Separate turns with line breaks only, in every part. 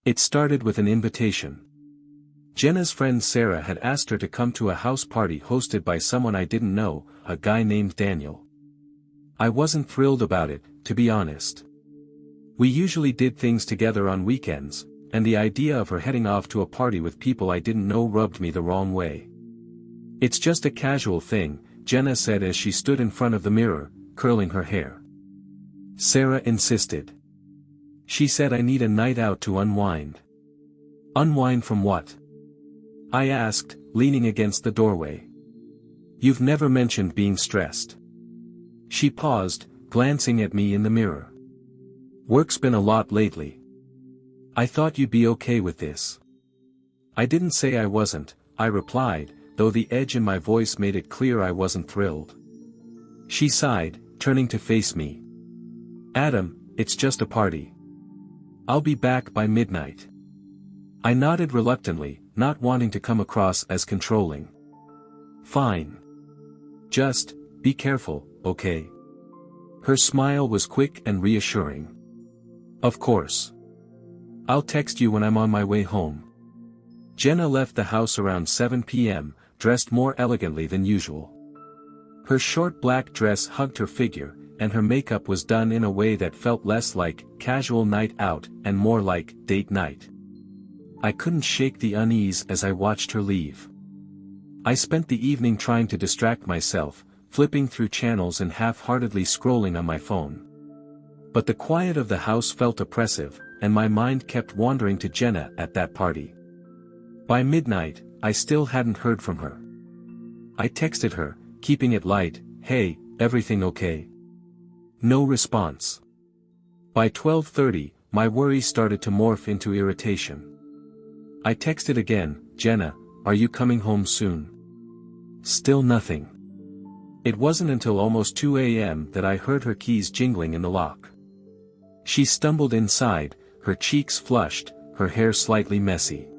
It started with an invitation. Jenna's friend Sarah had asked her to come to a house party hosted by someone I didn't know, a guy named Daniel. I wasn't thrilled about it, to be honest. We usually did things together on weekends, and the idea of her heading off to a party with people I didn't know rubbed me the wrong way. "It's just a casual thing," Jenna said as she stood in front of the mirror, curling her hair. Sarah insisted. She said I need a night out to unwind. Unwind from what? I asked, leaning against the doorway. You've never mentioned being stressed. She paused, glancing at me in the mirror. Work's been a lot lately. I thought you'd be okay with this. I didn't say I wasn't, I replied, though the edge in my voice made it clear I wasn't thrilled. She sighed, turning to face me. Adam, it's just a party. I'll be back by midnight. I nodded reluctantly, not wanting to come across as controlling. Fine. Just, be careful, okay? Her smile was quick and reassuring. Of course. I'll text you when I'm on my way home. Jenna left the house around 7 p.m., dressed more elegantly than usual. Her short black dress hugged her figure, and her makeup was done in a way that felt less like casual night out and more like date night. I couldn't shake the unease as I watched her leave. I spent the evening trying to distract myself, flipping through channels and half-heartedly scrolling on my phone. But the quiet of the house felt oppressive, and my mind kept wandering to Jenna at that party. By midnight, I still hadn't heard from her. I texted her, keeping it light, "Hey, everything okay?" No response. By 12:30, my worry started to morph into irritation. I texted again, "Jenna, are you coming home soon?" Still nothing. It wasn't until almost 2 a.m. that I heard her keys jingling in the lock. She stumbled inside, her cheeks flushed, her hair slightly messy.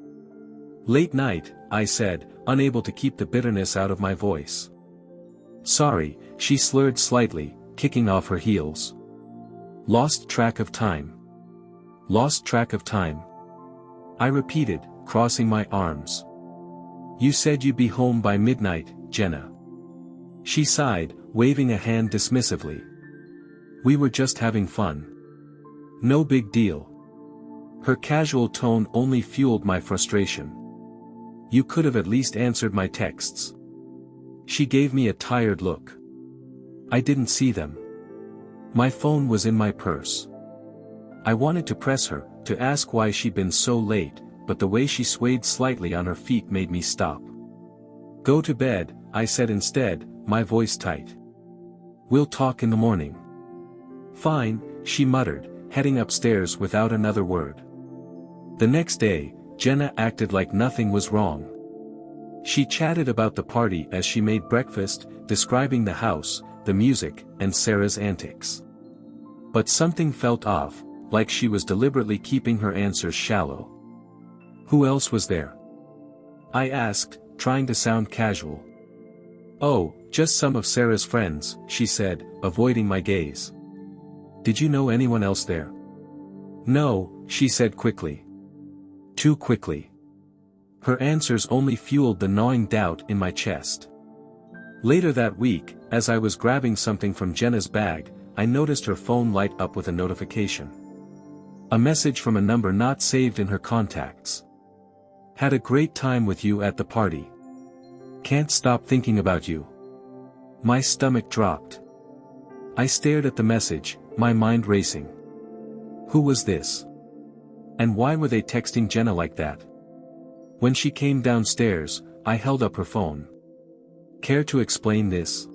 "Late night," I said, unable to keep the bitterness out of my voice. "Sorry," she slurred slightly, kicking off her heels. "Lost track of time." "Lost track of time?" I repeated, crossing my arms. "You said you'd be home by midnight, Jenna." She sighed, waving a hand dismissively. "We were just having fun. No big deal." Her casual tone only fueled my frustration. "You could have at least answered my texts." She gave me a tired look. I didn't see them. My phone was in my purse. I wanted to press her, to ask why she'd been so late, but the way she swayed slightly on her feet made me stop. "Go to bed," I said instead, my voice tight. "We'll talk in the morning." "Fine," she muttered, heading upstairs without another word. The next day, Jenna acted like nothing was wrong. She chatted about the party as she made breakfast, describing the house, the music, and Sarah's antics. But something felt off, like she was deliberately keeping her answers shallow. "Who else was there?" I asked, trying to sound casual. "Oh, just some of Sarah's friends," she said, avoiding my gaze. "Did you know anyone else there?" "No," she said quickly. Too quickly. Her answers only fueled the gnawing doubt in my chest. Later that week, as I was grabbing something from Jenna's bag, I noticed her phone light up with a notification. A message from a number not saved in her contacts. "Had a great time with you at the party. Can't stop thinking about you." My stomach dropped. I stared at the message, my mind racing. Who was this? And why were they texting Jenna like that? When she came downstairs, I held up her phone. "Care to explain this?"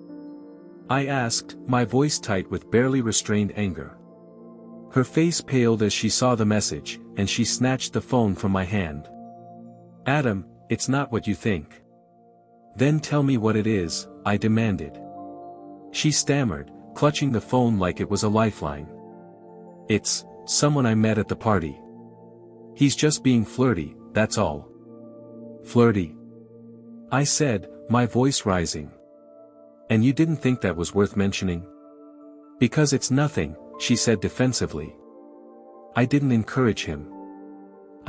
I asked, my voice tight with barely restrained anger. Her face paled as she saw the message, and she snatched the phone from my hand. "Adam, it's not what you think." "Then tell me what it is," I demanded. She stammered, clutching the phone like it was a lifeline. "It's someone I met at the party. He's just being flirty, that's all." "Flirty?" I said, my voice rising. "And you didn't think that was worth mentioning?" "Because it's nothing," she said defensively. "I didn't encourage him.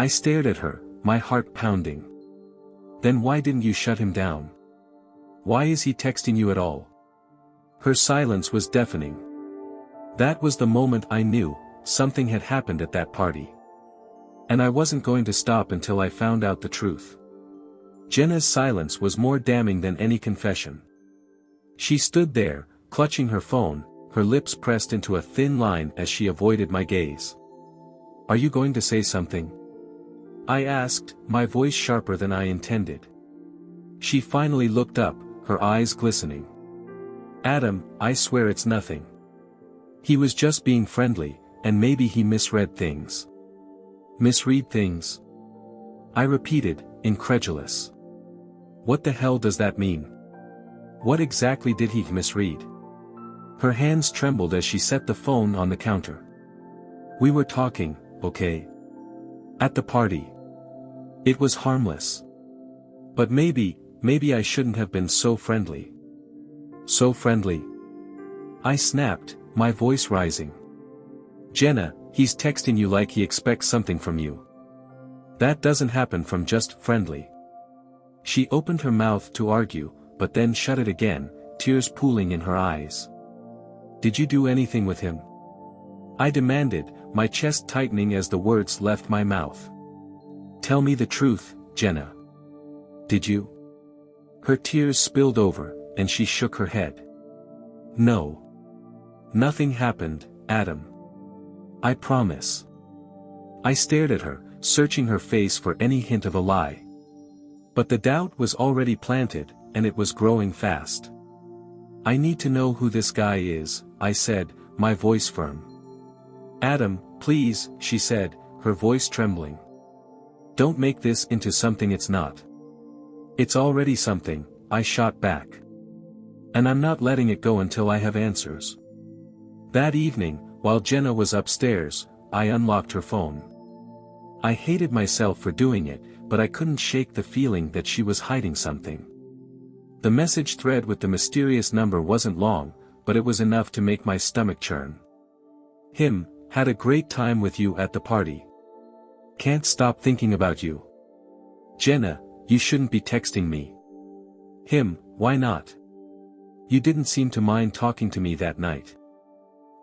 I stared at her, my heart pounding. Then why didn't you shut him down? Why is he texting you at all? Her silence was deafening. That was the moment I knew, something had happened at that party. And I wasn't going to stop until I found out the truth. Jenna's silence was more damning than any confession. She stood there, clutching her phone, her lips pressed into a thin line as she avoided my gaze. Are you going to say something? I asked, my voice sharper than I intended. She finally looked up, her eyes glistening. Adam, I swear it's nothing. He was just being friendly, and maybe he misread things. Misread things? I repeated, incredulous. What the hell does that mean? What exactly did he misread? Her hands trembled as she set the phone on the counter. We were talking, okay? At the party. It was harmless. But maybe I shouldn't have been so friendly. So friendly? I snapped, my voice rising. Jenna, he's texting you like he expects something from you. That doesn't happen from just friendly. She opened her mouth to argue, but then shut it again, tears pooling in her eyes. Did you do anything with him? I demanded, my chest tightening as the words left my mouth. Tell me the truth, Jenna. Did you? Her tears spilled over, and she shook her head. No. Nothing happened, Adam. I promise. I stared at her, searching her face for any hint of a lie. But the doubt was already planted, and it was growing fast. I need to know who this guy is, I said, my voice firm. Adam, please, she said, her voice trembling. Don't make this into something it's not. It's already something, I shot back. And I'm not letting it go until I have answers. That evening, while Jenna was upstairs, I unlocked her phone. I hated myself for doing it, but I couldn't shake the feeling that she was hiding something. The message thread with the mysterious number wasn't long, but it was enough to make my stomach churn. Him, had a great time with you at the party. Can't stop thinking about you. Jenna, you shouldn't be texting me. Him, why not? You didn't seem to mind talking to me that night.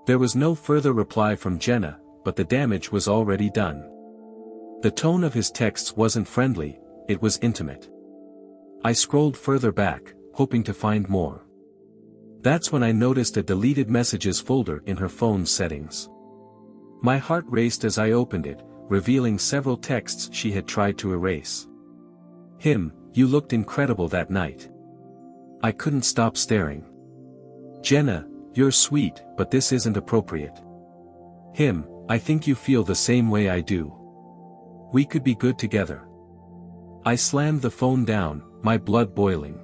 There was no further reply from Jenna, but the damage was already done. The tone of his texts wasn't friendly, it was intimate. I scrolled further back, hoping to find more. That's when I noticed a deleted messages folder in her phone's settings. My heart raced as I opened it, revealing several texts she had tried to erase. Him, you looked incredible that night. I couldn't stop staring. Jenna, you're sweet, but this isn't appropriate. Him, I think you feel the same way I do. We could be good together. I slammed the phone down, my blood boiling.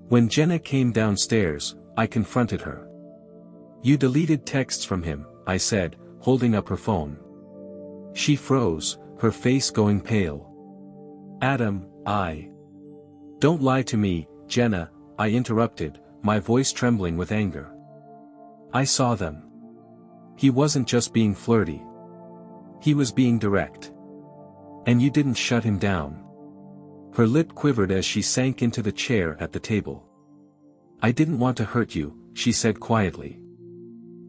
When Jenna came downstairs, I confronted her. You deleted texts from him, I said, holding up her phone. She froze, her face going pale. Adam, Don't lie to me, Jenna, I interrupted, my voice trembling with anger. I saw them. He wasn't just being flirty. He was being direct. And you didn't shut him down. Her lip quivered as she sank into the chair at the table. I didn't want to hurt you, she said quietly.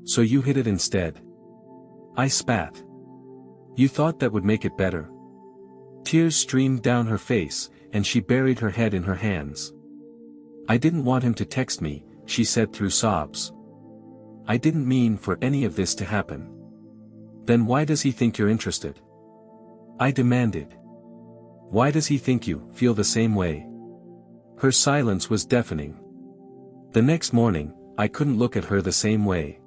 So you hid it instead. I spat. You thought that would make it better? Tears streamed down her face, and she buried her head in her hands. I didn't want him to text me, she said through sobs. I didn't mean for any of this to happen. Then why does he think you're interested? I demanded. Why does he think you feel the same way? Her silence was deafening. The next morning, I couldn't look at her the same way.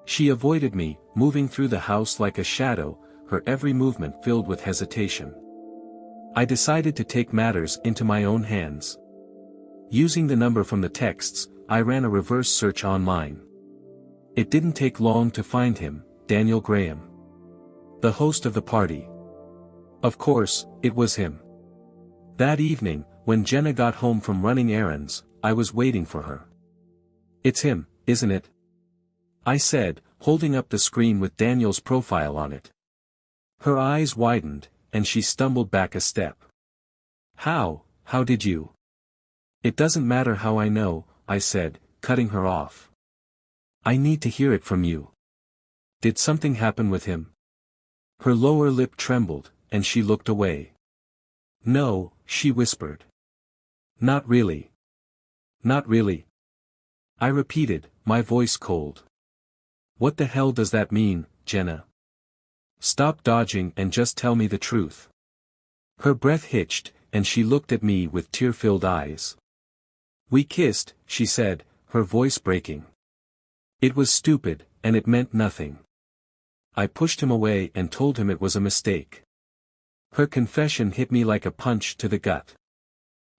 She avoided me, moving through the house like a shadow, her every movement filled with hesitation. I decided to take matters into my own hands. Using the number from the texts, I ran a reverse search online. It didn't take long to find him, Daniel Graham. The host of the party. Of course, it was him. That evening, when Jenna got home from running errands, I was waiting for her. It's him, isn't it? I said, holding up the screen with Daniel's profile on it. Her eyes widened, and she stumbled back a step. How did you? It doesn't matter how I know, I said, cutting her off. I need to hear it from you. Did something happen with him? Her lower lip trembled, and she looked away. No, she whispered. Not really. Not really. I repeated, my voice cold. What the hell does that mean, Jenna? Stop dodging and just tell me the truth. Her breath hitched, and she looked at me with tear-filled eyes. We kissed, she said, her voice breaking. It was stupid, and it meant nothing. I pushed him away and told him it was a mistake. Her confession hit me like a punch to the gut.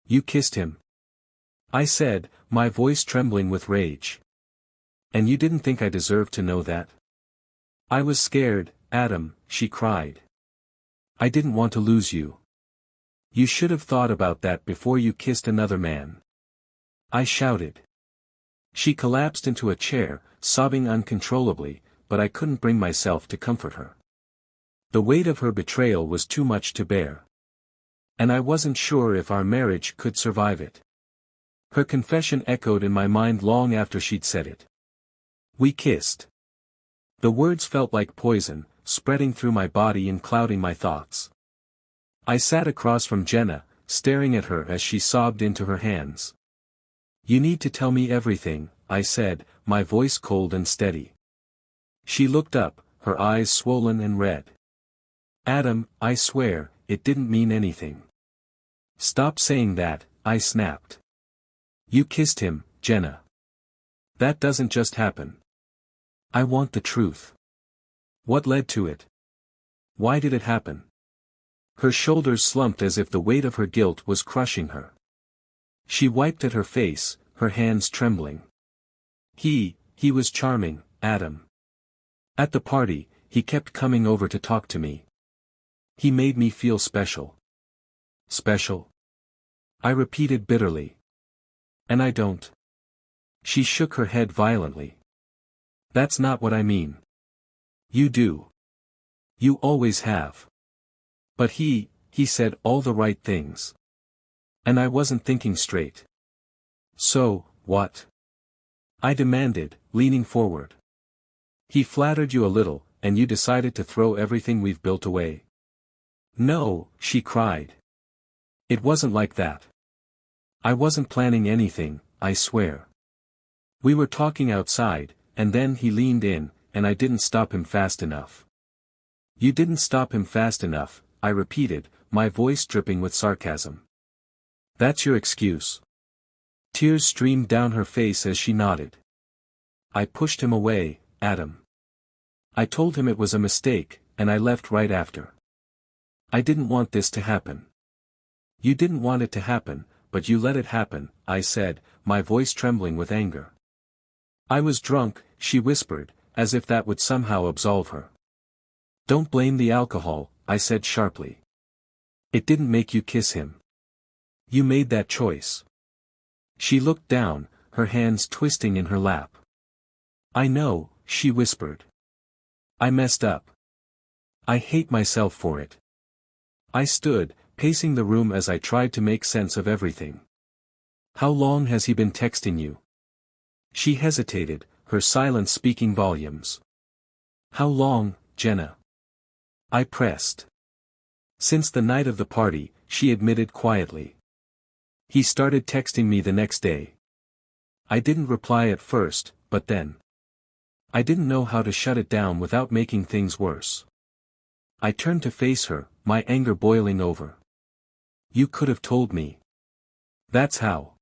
You kissed him? I said, my voice trembling with rage. And you didn't think I deserved to know that? I was scared, Adam, she cried. I didn't want to lose you. You should have thought about that before you kissed another man. I shouted. She collapsed into a chair, sobbing uncontrollably, but I couldn't bring myself to comfort her. The weight of her betrayal was too much to bear. And I wasn't sure if our marriage could survive it. Her confession echoed in my mind long after she'd said it. We kissed. The words felt like poison, spreading through my body and clouding my thoughts. I sat across from Jenna, staring at her as she sobbed into her hands. You need to tell me everything, I said, my voice cold and steady. She looked up, her eyes swollen and red. Adam, I swear, it didn't mean anything. Stop saying that, I snapped. You kissed him, Jenna. That doesn't just happen. I want the truth. What led to it? Why did it happen? Her shoulders slumped as if the weight of her guilt was crushing her. She wiped at her face, her hands trembling. He was charming, Adam. At the party, he kept coming over to talk to me. He made me feel special. Special? I repeated bitterly. And I don't. She shook her head violently. That's not what I mean. You do. You always have. But he said all the right things. And I wasn't thinking straight. So, what? I demanded, leaning forward. He flattered you a little, and you decided to throw everything we've built away. No, she cried. It wasn't like that. I wasn't planning anything, I swear. We were talking outside, and then he leaned in, and I didn't stop him fast enough. You didn't stop him fast enough, I repeated, my voice dripping with sarcasm. That's your excuse. Tears streamed down her face as she nodded. I pushed him away, Adam. I told him it was a mistake, and I left right after. I didn't want this to happen. You didn't want it to happen, but you let it happen, I said, my voice trembling with anger. I was drunk, she whispered, as if that would somehow absolve her. Don't blame the alcohol, I said sharply. It didn't make you kiss him. You made that choice. She looked down, her hands twisting in her lap. I know, she whispered. I messed up. I hate myself for it. I stood, pacing the room as I tried to make sense of everything. How long has he been texting you? She hesitated, her silence speaking volumes. How long, Jenna? I pressed. Since the night of the party, she admitted quietly. He started texting me the next day. I didn't reply at first, but then. I didn't know how to shut it down without making things worse. I turned to face her, my anger boiling over. You could have told me. That's how.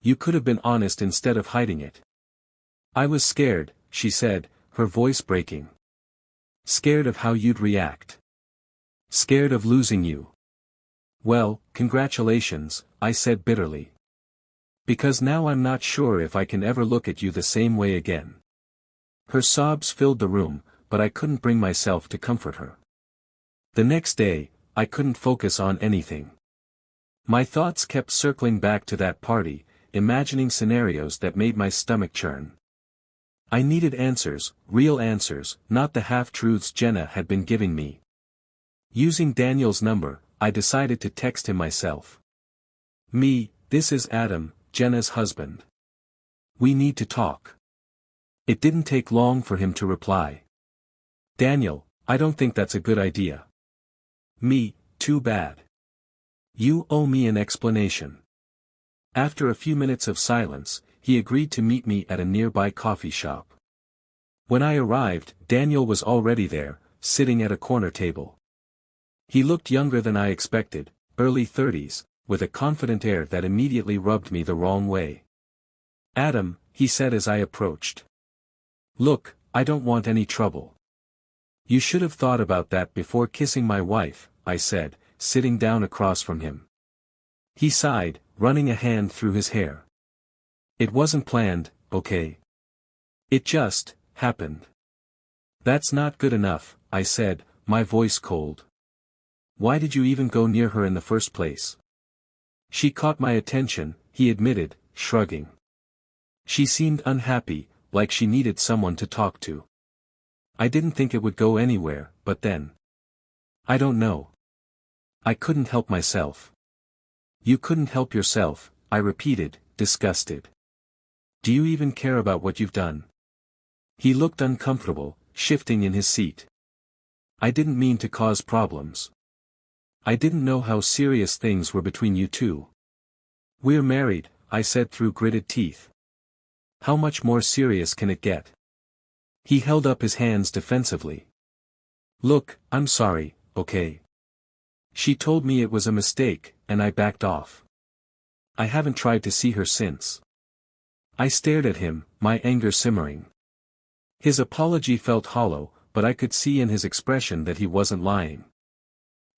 You could have been honest instead of hiding it. I was scared, she said, her voice breaking. Scared of how you'd react. Scared of losing you. Well, congratulations, I said bitterly. Because now I'm not sure if I can ever look at you the same way again. Her sobs filled the room, but I couldn't bring myself to comfort her. The next day, I couldn't focus on anything. My thoughts kept circling back to that party, imagining scenarios that made my stomach churn. I needed answers, real answers, not the half-truths Jenna had been giving me. Using Daniel's number, I decided to text him myself. This is Adam, Jenna's husband. We need to talk. It didn't take long for him to reply. Daniel, I don't think that's a good idea. Too bad. You owe me an explanation. After a few minutes of silence, he agreed to meet me at a nearby coffee shop. When I arrived, Daniel was already there, sitting at a corner table. He looked younger than I expected, early 30s, with a confident air that immediately rubbed me the wrong way. Adam, he said as I approached. Look, I don't want any trouble. You should have thought about that before kissing my wife, I said, sitting down across from him. He sighed, running a hand through his hair. It wasn't planned, okay? It just happened. That's not good enough, I said, my voice cold. Why did you even go near her in the first place? She caught my attention, he admitted, shrugging. She seemed unhappy, like she needed someone to talk to. I didn't think it would go anywhere, but then. I don't know. I couldn't help myself. You couldn't help yourself, I repeated, disgusted. Do you even care about what you've done? He looked uncomfortable, shifting in his seat. I didn't mean to cause problems. I didn't know how serious things were between you two. We're married, I said through gritted teeth. How much more serious can it get? He held up his hands defensively. Look, I'm sorry, okay? She told me it was a mistake, and I backed off. I haven't tried to see her since. I stared at him, my anger simmering. His apology felt hollow, but I could see in his expression that he wasn't lying.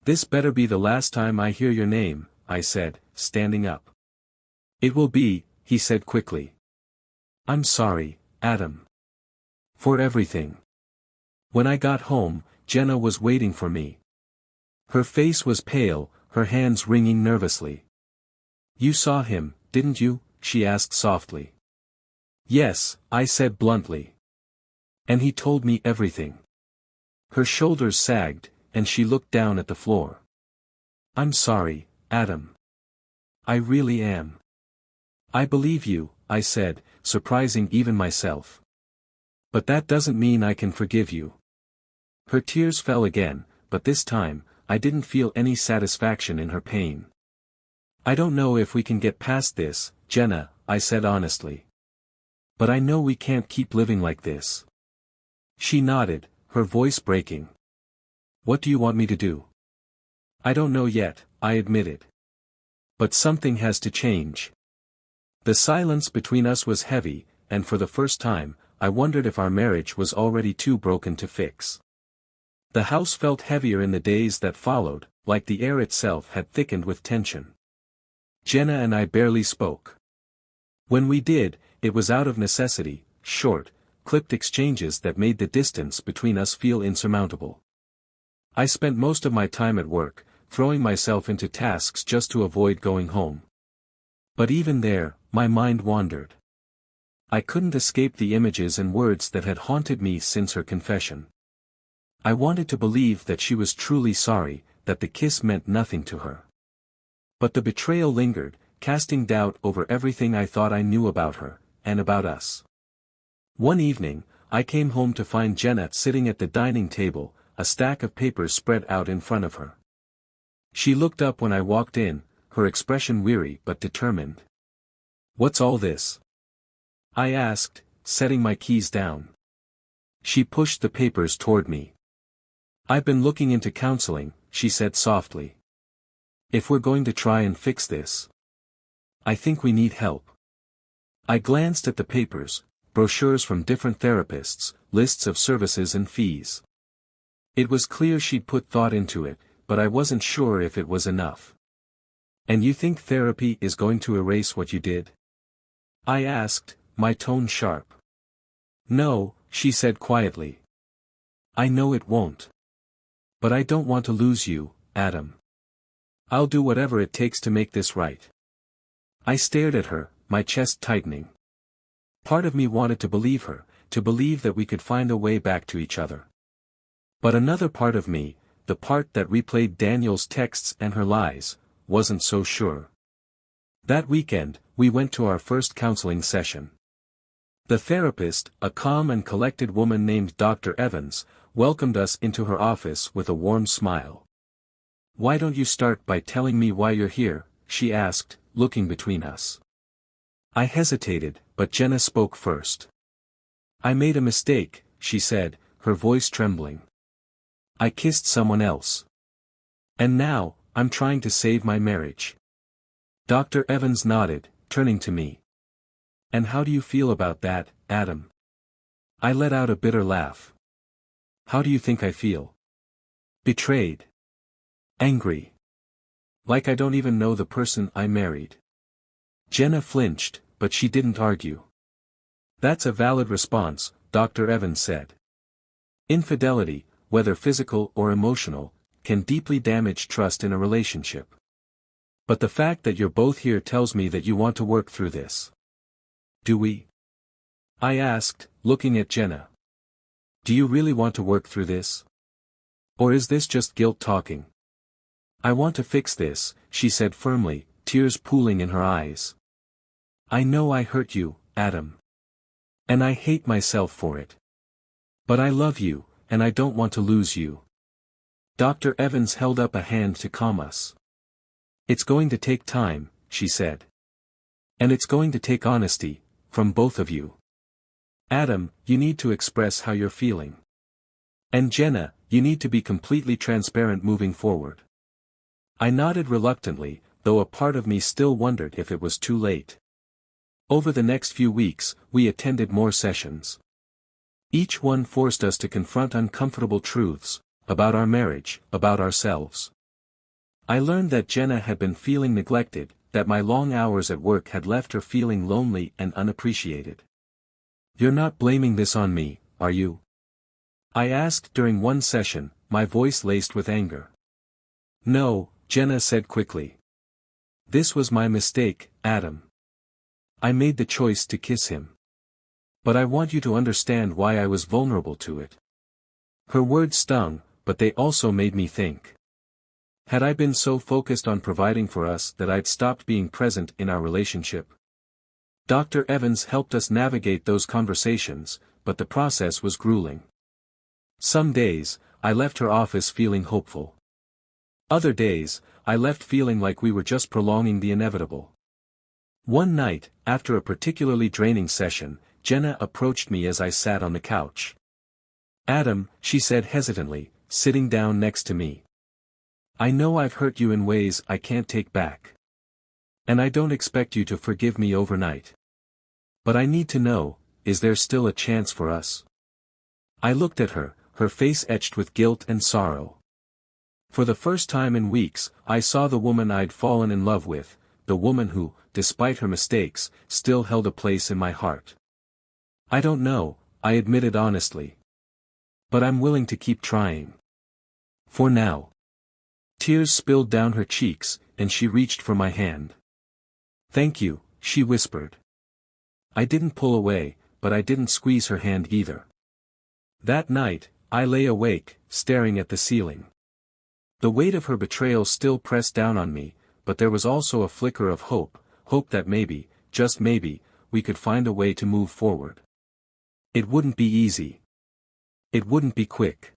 This better be the last time I hear your name, I said, standing up. It will be, he said quickly. I'm sorry, Adam. For everything. When I got home, Jenna was waiting for me. Her face was pale, her hands wringing nervously. You saw him, didn't you? She asked softly. Yes, I said bluntly. And he told me everything. Her shoulders sagged, and she looked down at the floor. I'm sorry, Adam. I really am. I believe you, I said, surprising even myself. But that doesn't mean I can forgive you. Her tears fell again, but this time, I didn't feel any satisfaction in her pain. I don't know if we can get past this, Jenna, I said honestly. But I know we can't keep living like this. She nodded, her voice breaking. What do you want me to do? I don't know yet, I admitted. But something has to change. The silence between us was heavy, and for the first time, I wondered if our marriage was already too broken to fix. The house felt heavier in the days that followed, like the air itself had thickened with tension. Jenna and I barely spoke. When we did, it was out of necessity, short, clipped exchanges that made the distance between us feel insurmountable. I spent most of my time at work, throwing myself into tasks just to avoid going home. But even there, my mind wandered. I couldn't escape the images and words that had haunted me since her confession. I wanted to believe that she was truly sorry, that the kiss meant nothing to her. But the betrayal lingered, casting doubt over everything I thought I knew about her, and about us. One evening, I came home to find Jenna sitting at the dining table, a stack of papers spread out in front of her. She looked up when I walked in, her expression weary but determined. What's all this? I asked, setting my keys down. She pushed the papers toward me. I've been looking into counseling, she said softly. If we're going to try and fix this, I think we need help. I glanced at the papers, brochures from different therapists, lists of services and fees. It was clear she'd put thought into it, but I wasn't sure if it was enough. And you think therapy is going to erase what you did? I asked, my tone sharp. No, she said quietly. I know it won't. But I don't want to lose you, Adam. I'll do whatever it takes to make this right. I stared at her, my chest tightening. Part of me wanted to believe her, to believe that we could find a way back to each other. But another part of me, the part that replayed Daniel's texts and her lies, wasn't so sure. That weekend, we went to our first counseling session. The therapist, a calm and collected woman named Dr. Evans, welcomed us into her office with a warm smile. "Why don't you start by telling me why you're here?" she asked, looking between us. I hesitated, but Jenna spoke first. "I made a mistake," she said, her voice trembling. "I kissed someone else. And now, I'm trying to save my marriage." Dr. Evans nodded, turning to me. "And how do you feel about that, Adam?" I let out a bitter laugh. "How do you think I feel?" "Betrayed. Angry. Like I don't even know the person I married." Jenna flinched, but she didn't argue. "That's a valid response," Dr. Evans said. "Infidelity, whether physical or emotional, can deeply damage trust in a relationship. But the fact that you're both here tells me that you want to work through this." "Do we?" I asked, looking at Jenna. "Do you really want to work through this? Or is this just guilt talking?" "I want to fix this," she said firmly, tears pooling in her eyes. "I know I hurt you, Adam. And I hate myself for it. But I love you, and I don't want to lose you." Dr. Evans held up a hand to calm us. "It's going to take time," she said. "And it's going to take honesty, from both of you. Adam, you need to express how you're feeling. And Jenna, you need to be completely transparent moving forward." I nodded reluctantly, though a part of me still wondered if it was too late. Over the next few weeks, we attended more sessions. Each one forced us to confront uncomfortable truths, about our marriage, about ourselves. I learned that Jenna had been feeling neglected, that my long hours at work had left her feeling lonely and unappreciated. "You're not blaming this on me, are you?" I asked during one session, my voice laced with anger. "No," Jenna said quickly. "This was my mistake, Adam. I made the choice to kiss him. But I want you to understand why I was vulnerable to it." Her words stung, but they also made me think. Had I been so focused on providing for us that I'd stopped being present in our relationship? Dr. Evans helped us navigate those conversations, but the process was grueling. Some days, I left her office feeling hopeful. Other days, I left feeling like we were just prolonging the inevitable. One night, after a particularly draining session, Jenna approached me as I sat on the couch. "Adam," she said hesitantly, sitting down next to me. "I know I've hurt you in ways I can't take back. And I don't expect you to forgive me overnight. But I need to know, is there still a chance for us?" I looked at her, her face etched with guilt and sorrow. For the first time in weeks, I saw the woman I'd fallen in love with, the woman who, despite her mistakes, still held a place in my heart. "I don't know," I admitted honestly. "But I'm willing to keep trying. For now." Tears spilled down her cheeks, and she reached for my hand. "Thank you," she whispered. I didn't pull away, but I didn't squeeze her hand either. That night, I lay awake, staring at the ceiling. The weight of her betrayal still pressed down on me, but there was also a flicker of hope, hope that maybe, just maybe, we could find a way to move forward. It wouldn't be easy. It wouldn't be quick.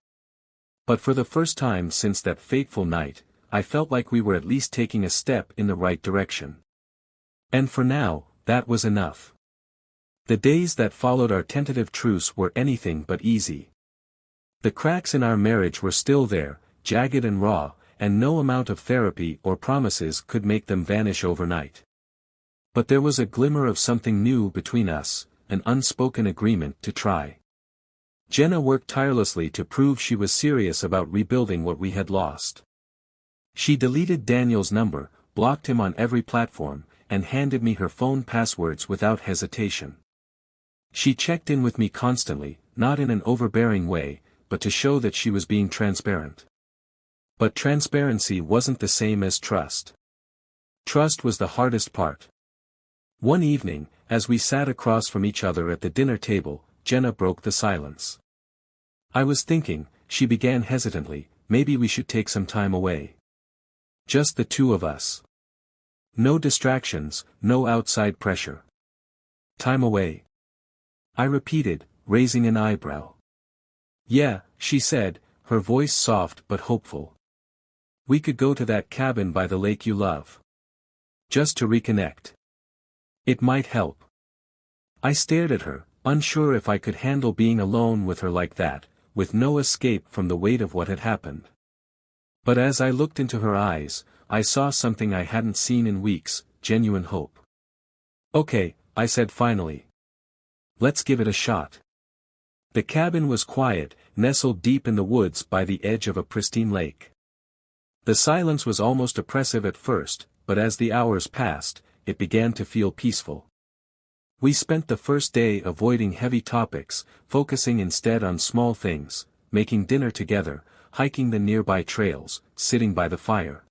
But for the first time since that fateful night, I felt like we were at least taking a step in the right direction. And for now, that was enough. The days that followed our tentative truce were anything but easy. The cracks in our marriage were still there, jagged and raw, and no amount of therapy or promises could make them vanish overnight. But there was a glimmer of something new between us, an unspoken agreement to try. Jenna worked tirelessly to prove she was serious about rebuilding what we had lost. She deleted Daniel's number, blocked him on every platform, and handed me her phone passwords without hesitation. She checked in with me constantly, not in an overbearing way, but to show that she was being transparent. But transparency wasn't the same as trust. Trust was the hardest part. One evening, as we sat across from each other at the dinner table, Jenna broke the silence. "I was thinking," she began hesitantly, maybe we should take some time away. Just the two of us. No distractions, no outside pressure. Time away. I repeated, raising an eyebrow. Yeah, she said, her voice soft but hopeful. We could go to that cabin by the lake you love. Just to reconnect. It might help. I stared at her, unsure if I could handle being alone with her like that, with no escape from the weight of what had happened. But as I looked into her eyes, I saw something I hadn't seen in weeks, genuine hope. Okay, I said finally. Let's give it a shot. The cabin was quiet, nestled deep in the woods by the edge of a pristine lake. The silence was almost oppressive at first, but as the hours passed, it began to feel peaceful. We spent the first day avoiding heavy topics, focusing instead on small things, making dinner together, hiking the nearby trails, sitting by the fire.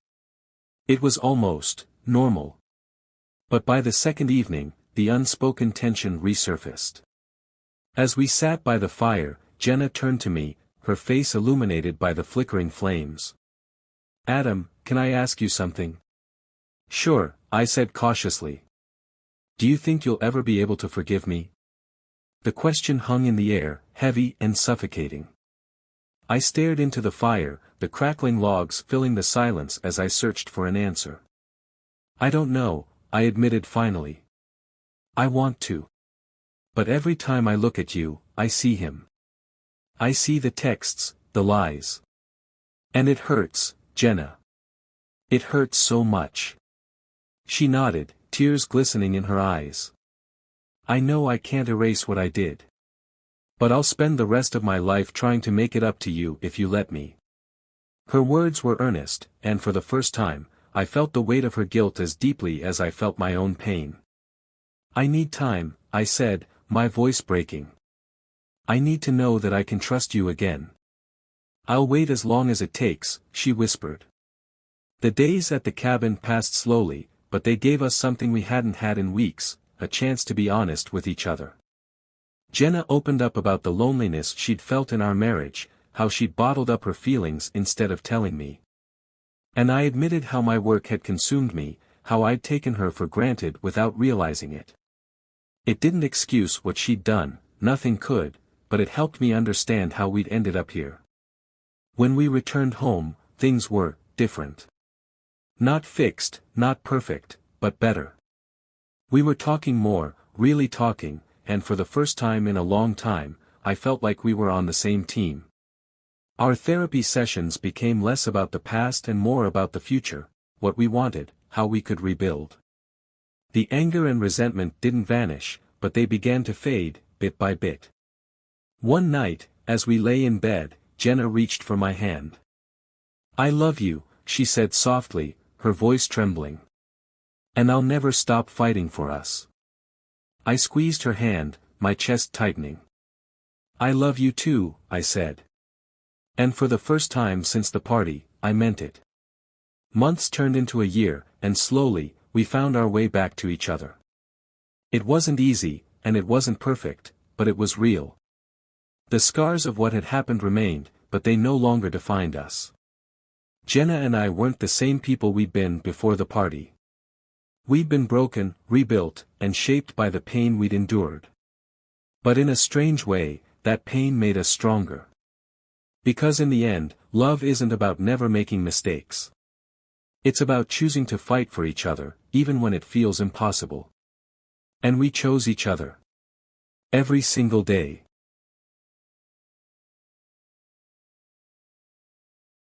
It was almost normal. But by the second evening, the unspoken tension resurfaced. As we sat by the fire, Jenna turned to me, her face illuminated by the flickering flames. Adam, can I ask you something? Sure, I said cautiously. Do you think you'll ever be able to forgive me? The question hung in the air, heavy and suffocating. I stared into the fire, the crackling logs filling the silence as I searched for an answer. I don't know, I admitted finally. I want to. But every time I look at you, I see him. I see the texts, the lies. And it hurts, Jenna. It hurts so much. She nodded, tears glistening in her eyes. I know I can't erase what I did. But I'll spend the rest of my life trying to make it up to you if you let me. Her words were earnest, and for the first time, I felt the weight of her guilt as deeply as I felt my own pain. I need time, I said, my voice breaking. I need to know that I can trust you again. I'll wait as long as it takes, she whispered. The days at the cabin passed slowly, but they gave us something we hadn't had in weeks, a chance to be honest with each other. Jenna opened up about the loneliness she'd felt in our marriage, how she'd bottled up her feelings instead of telling me. And I admitted how my work had consumed me, how I'd taken her for granted without realizing it. It didn't excuse what she'd done, nothing could, but it helped me understand how we'd ended up here. When we returned home, things were different. Not fixed, not perfect, but better. We were talking more, really talking, and for the first time in a long time, I felt like we were on the same team. Our therapy sessions became less about the past and more about the future, what we wanted, how we could rebuild. The anger and resentment didn't vanish, but they began to fade, bit by bit. One night, as we lay in bed, Jenna reached for my hand. I love you, she said softly, her voice trembling. And I'll never stop fighting for us. I squeezed her hand, my chest tightening. I love you too, I said. And for the first time since the party, I meant it. Months turned into a year, and slowly, we found our way back to each other. It wasn't easy, and it wasn't perfect, but it was real. The scars of what had happened remained, but they no longer defined us. Jenna and I weren't the same people we'd been before the party. We'd been broken, rebuilt, and shaped by the pain we'd endured. But in a strange way, that pain made us stronger. Because in the end, love isn't about never making mistakes. It's about choosing to fight for each other, even when it feels impossible. And we chose each other. Every single day.